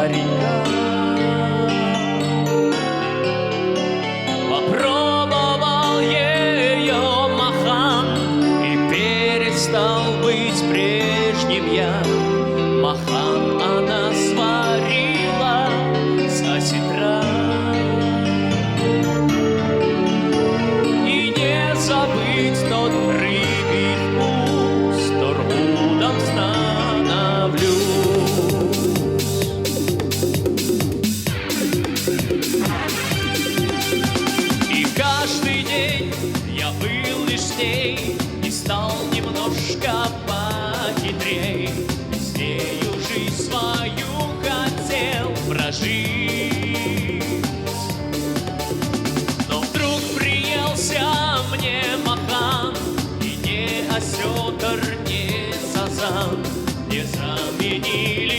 река. Попробовал ее Махан и перестал быть прежним я. Махан она сварила за сетра. И не забыть тот рыбий вкус, Торгудом становлюсь. И каждый день я был лишь с ней и стал немножко похитрей. С нею жизнь свою хотел прожить. Но вдруг приелся мне Махан, и ни осетр, ни сазан не заменили